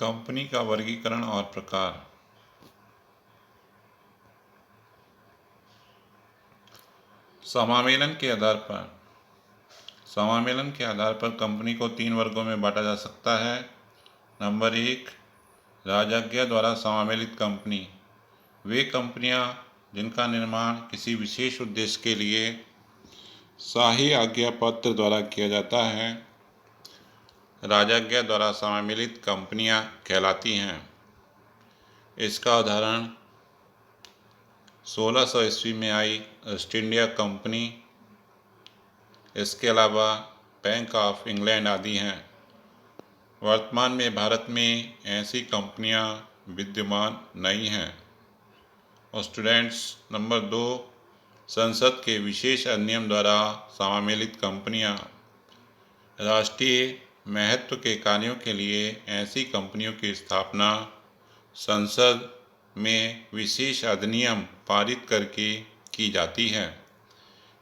Company का वर्गीकरण और प्रकार। समामेलन के आधार पर कंपनी को 3 वर्गों में बांटा जा सकता है। नंबर 1, राजज्ञा द्वारा समामेलित कंपनी। वे कंपनियां जिनका निर्माण किसी विशेष उद्देश्य के लिए शाही आज्ञा पत्र द्वारा किया जाता है, राजज्ञा द्वारा समामेलित कंपनियां कहलाती हैं। इसका उदाहरण 1600 ईस्वी में आई ईस्ट इंडिया कंपनी, इसके अलावा बैंक ऑफ इंग्लैंड आदि हैं। वर्तमान में भारत में ऐसी कंपनियां विद्यमान नहीं हैं। स्टूडेंट्स, नंबर 2, संसद के विशेष अधिनियम द्वारा समामेलित कंपनियां। राष्ट्रीय महत्व के कार्यों के लिए ऐसी कंपनियों की स्थापना संसद में विशेष अधिनियम पारित करके की जाती है।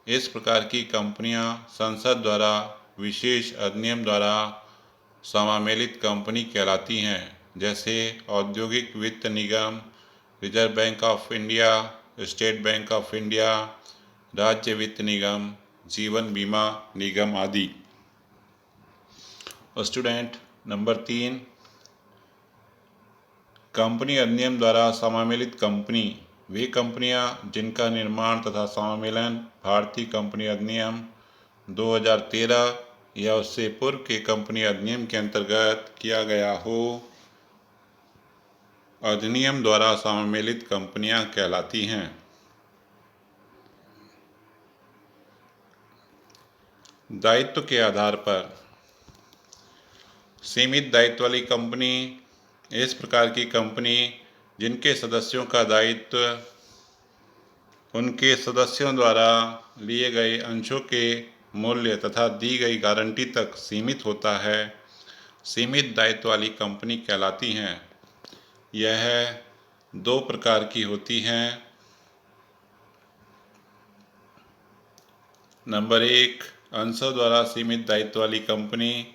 इस प्रकार की कंपनियां संसद द्वारा विशेष अधिनियम द्वारा समामेलित कंपनी कहलाती हैं, जैसे औद्योगिक वित्त निगम, reserve bank of India, state bank of India, राज्य वित्त निगम, जीवन बीमा निगम आदि। स्टूडेंट, नंबर 3, कंपनी अधिनियम द्वारा समामेलित कंपनी। वे कंपनियां जिनका निर्माण तथा समामेलन भारतीय कंपनी अधिनियम 2013 या उससे पूर्व के कंपनी अधिनियम के अंतर्गत किया गया हो, अधिनियम द्वारा समामेलित कंपनियां कहलाती हैं। दायित्व के आधार पर सीमित दायित्व वाली कंपनी इस प्रकार की कंपनी जिनके सदस्यों का दायित्व उनके सदस्यों द्वारा लिए गए अंशों के मूल्य तथा दी गई गारंटी तक सीमित होता है, सीमित दायित्व वाली कंपनी कहलाती हैं। यह 2 प्रकार की होती हैं। नंबर 1, अंशों द्वारा सीमित दायित्व वाली कंपनी।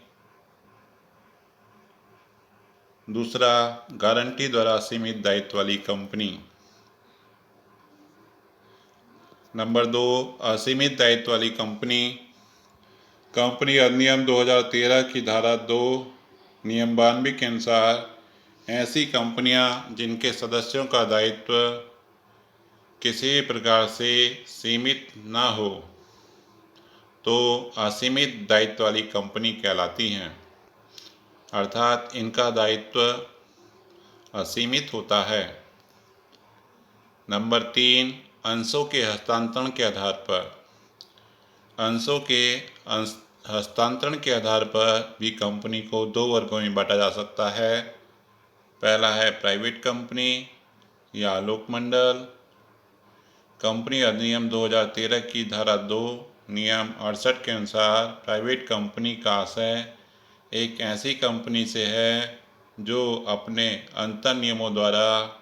दूसरा, गारंटी द्वारा सीमित दायित्व वाली कंपनी। नंबर 2, असीमित दायित्व वाली कंपनी। कंपनी अधिनियम 2013 की धारा 2 नियम 92 के अनुसार ऐसी कंपनियां जिनके सदस्यों का दायित्व किसी प्रकार से सीमित न हो तो असीमित दायित्व वाली कंपनी कहलाती हैं, अर्थात इनका दायित्व असीमित होता है। नंबर 3, अंशों के हस्तांतरण के आधार पर। अंशों के हस्तांतरण के आधार पर भी कंपनी को 2 वर्गों में बांटा जा सकता है। पहला है प्राइवेट कंपनी या आलोक मंडल। कंपनी अधिनियम 2013 की धारा 2 नियम 68 के अनुसार प्राइवेट कंपनी का आशय एक ऐसी कंपनी से है जो अपने अंतर नियमों द्वारा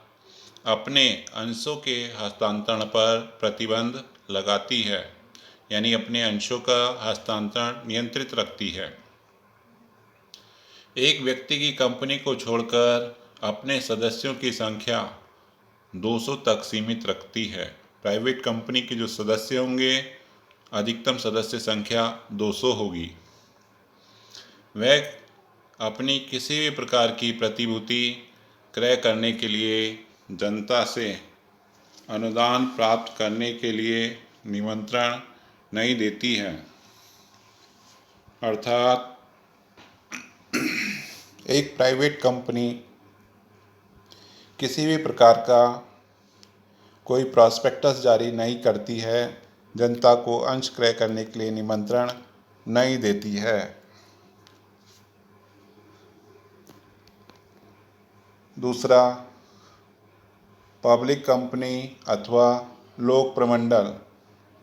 अपने अंशों के हस्तांतरण पर प्रतिबंध लगाती है, यानी अपने अंशों का हस्तांतरण नियंत्रित रखती है। एक व्यक्ति की कंपनी को छोड़कर अपने सदस्यों की संख्या 200 तक सीमित रखती है। प्राइवेट कंपनी के जो सदस्य होंगे, अधिकतम सदस्य संख्या 200 होगी। वह अपनी किसी भी प्रकार की प्रतिभूति क्रय करने के लिए जनता से अनुदान प्राप्त करने के लिए निमंत्रण नहीं देती है, अर्थात एक प्राइवेट कंपनी किसी भी प्रकार का कोई प्रॉस्पेक्टस जारी नहीं करती है, जनता को अंश क्रय करने के लिए निमंत्रण नहीं देती है। दूसरा, पब्लिक कंपनी अथवा लोक प्रमंडल।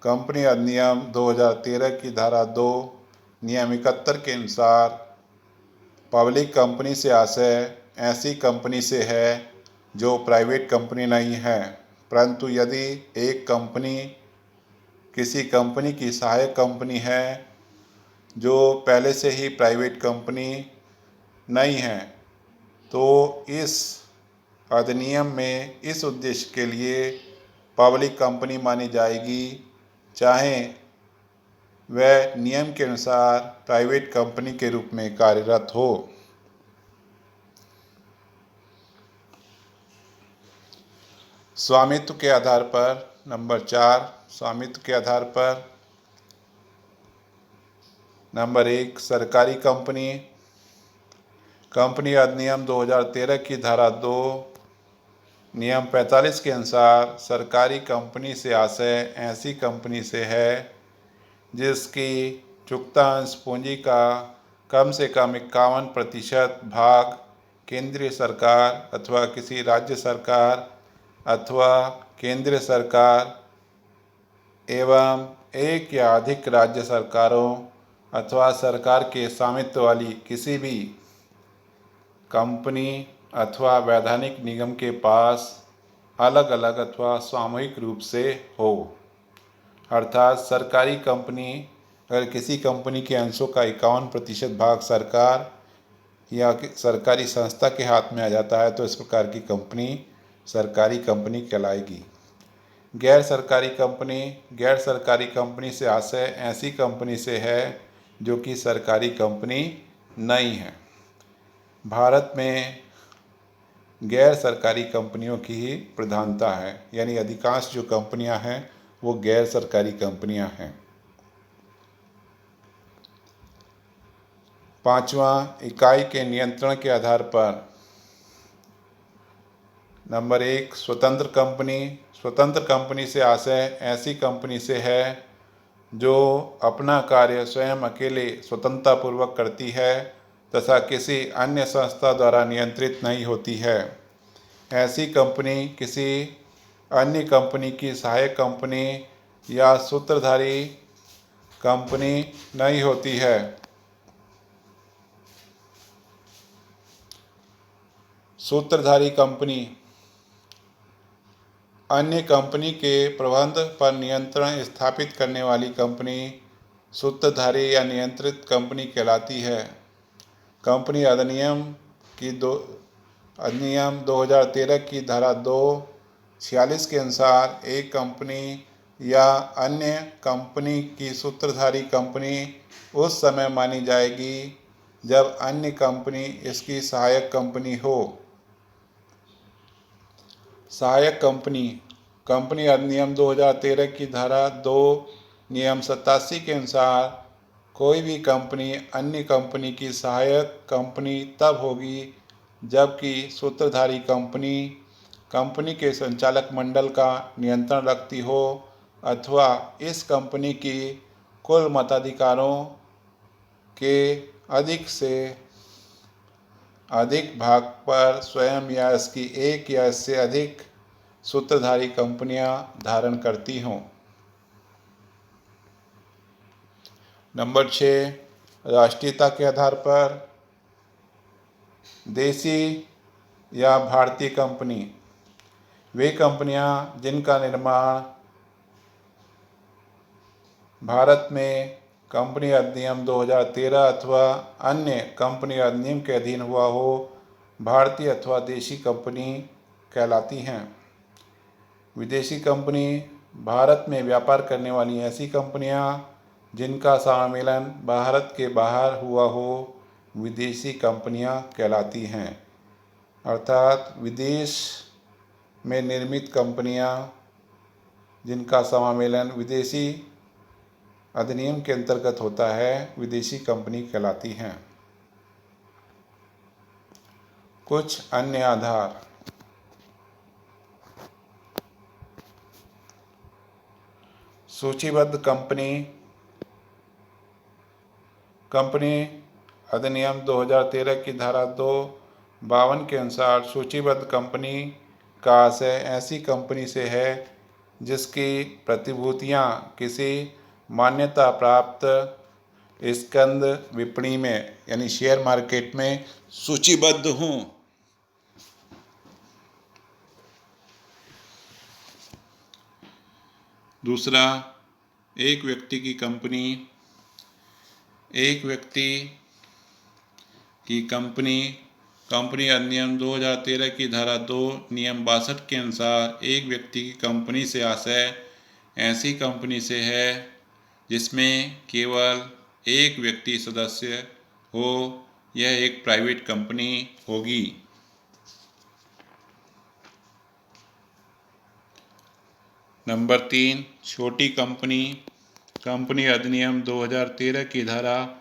कंपनी अधिनियम 2013 की धारा 2 नियम 71 के अनुसार पब्लिक कंपनी से आशय ऐसी कंपनी से है जो प्राइवेट कंपनी नहीं है, परंतु यदि एक कंपनी किसी कंपनी की सहायक कंपनी है जो पहले से ही प्राइवेट कंपनी नहीं है, तो इस अधिनियम में इस उद्देश्य के लिए पब्लिक कंपनी मानी जाएगी, चाहे वह नियम के अनुसार प्राइवेट कंपनी के रूप में कार्यरत हो। स्वामित्व के आधार पर नंबर 4, स्वामित्व के आधार पर नंबर 1, सरकारी कंपनी। कंपनी अधिनियम 2013 की धारा 2 नियम 45 के अनुसार सरकारी कंपनी से आशय ऐसी कंपनी से है जिसकी चुकतांश पूंजी का कम से कम 51% भाग केंद्रीय सरकार अथवा किसी राज्य सरकार अथवा केंद्र सरकार एवं एक या अधिक राज्य सरकारों अथवा सरकार के स्वामित्व वाली किसी भी कंपनी अथवा वैधानिक निगम के पास अलग अलग अथवा सामूहिक रूप से हो। अर्थात सरकारी कंपनी, अगर किसी कंपनी के अंशों का 51% भाग सरकार या सरकारी संस्था के हाथ में आ जाता है तो इस प्रकार की कंपनी सरकारी कंपनी कहलाएगी। गैर सरकारी कंपनी, गैर सरकारी कंपनी से आशय ऐसी कंपनी से है जो कि सरकारी कंपनी नहीं है। भारत में गैर सरकारी कंपनियों की ही प्रधानता है, यानी अधिकांश जो कंपनियां हैं वो गैर सरकारी कंपनियां हैं। 5वां, इकाई के नियंत्रण के आधार पर नंबर 1, स्वतंत्र कंपनी। स्वतंत्र कंपनी से आशय ऐसी कंपनी से है जो अपना कार्य स्वयं अकेले स्वतंत्रतापूर्वक करती है तथा किसी अन्य संस्था द्वारा नियंत्रित नहीं होती है। ऐसी कंपनी किसी अन्य कंपनी की सहायक कंपनी या सूत्रधारी कंपनी नहीं होती है। सूत्रधारी कंपनी अन्य कंपनी के प्रबंध पर नियंत्रण स्थापित करने वाली कंपनी सूत्रधारी या नियंत्रित कंपनी कहलाती है। कंपनी अधिनियम 2013 की धारा 246 के अनुसार एक कंपनी या अन्य कंपनी की सूत्रधारी कंपनी उस समय मानी जाएगी जब अन्य कंपनी इसकी सहायक कंपनी हो। सहायक कंपनी, कंपनी अधिनियम 2013 की धारा 2 नियम 87 के अनुसार कोई भी कंपनी अन्य कंपनी की सहायक कंपनी तब होगी जबकि सूत्रधारी कंपनी कंपनी के संचालक मंडल का नियंत्रण रखती हो अथवा इस कंपनी की कुल मताधिकारों के अधिक से अधिक भाग पर स्वयं या इसकी एक या इससे अधिक सूत्रधारी कंपनियां धारण करती हों। नंबर 6, राष्ट्रीयता के आधार पर देसी या भारतीय कंपनी। वे कंपनियां जिनका निर्माण भारत में कंपनी अधिनियम 2013 अथवा अन्य कंपनी अधिनियम के अधीन हुआ हो, भारतीय अथवा देशी कंपनी कहलाती हैं। विदेशी कंपनी, भारत में व्यापार करने वाली ऐसी कंपनियां जिनका सम्मेलन भारत के बाहर हुआ हो, विदेशी कंपनियां कहलाती हैं। अर्थात विदेश में निर्मित कंपनियां जिनका सम्मेलन विदेशी अधिनियम के अंतर्गत होता है, विदेशी कंपनी कहलाती हैं। कुछ अन्य आधार। सूचीबद्ध कंपनी, कंपनी अधिनियम 2013 की धारा 252 के अनुसार सूचीबद्ध कंपनी का आशय ऐसी कंपनी से है जिसकी प्रतिभूतियां किसी मान्यता प्राप्त स्कंद विपणी में यानी शेयर मार्केट में सूचीबद्ध हों। दूसरा, एक व्यक्ति की कंपनी। एक व्यक्ति की कंपनी कंपनी अधिनियम 2013 की धारा 2 नियम 62 के अनुसार एक व्यक्ति की कंपनी से आशय ऐसी कंपनी से है जिसमें केवल एक व्यक्ति सदस्य हो। यह एक प्राइवेट कंपनी होगी। नंबर 3, छोटी कंपनी। कंपनी अधिनियम 2013 की धारा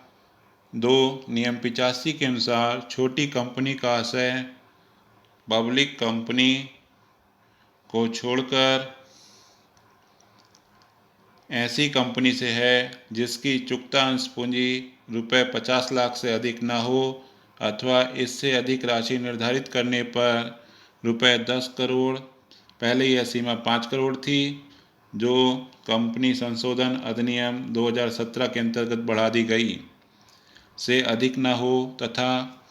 2 नियम 85 के अनुसार छोटी कंपनी का आशय पब्लिक कंपनी को छोड़कर ऐसी कंपनी से है जिसकी चुकता अंश पूंजी ₹50 लाख से अधिक न हो अथवा इससे अधिक राशि निर्धारित करने पर ₹10 करोड़, पहले यह सीमा 5 करोड़ थी, जो कंपनी संशोधन अधिनियम 2017 के अंतर्गत बढ़ा दी गई, से अधिक न हो तथा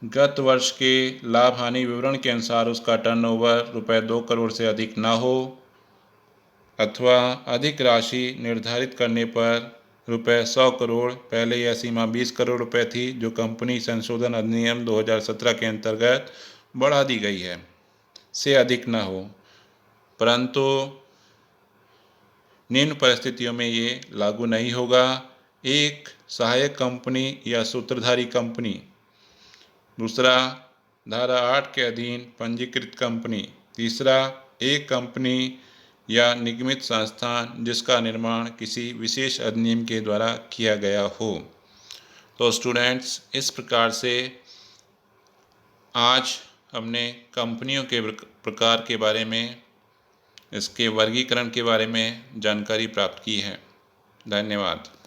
गत वर्ष के लाभ हानि विवरण के अनुसार उसका टर्नओवर ₹2 करोड़ से अधिक न हो अथवा अधिक राशि निर्धारित करने पर ₹100 करोड़, पहले यह सीमा 20 करोड़ रुपए थी, जो कंपनी संशोधन अधिनियम 2017 के अंतर्गत बढ़ा दी गई है, से अधिक न हो। परंतु निम्न परिस्थितियों में ये लागू नहीं होगा। एक, सहायक कंपनी या सूत्रधारी कंपनी। दूसरा, धारा 8 के अधीन पंजीकृत कंपनी। तीसरा, एक कंपनी या निगमित संस्थान जिसका निर्माण किसी विशेष अधिनियम के द्वारा किया गया हो। तो स्टूडेंट्स, इस प्रकार से आज हमने कंपनियों के प्रकार के बारे में, इसके वर्गीकरण के बारे में जानकारी प्राप्त की है। धन्यवाद।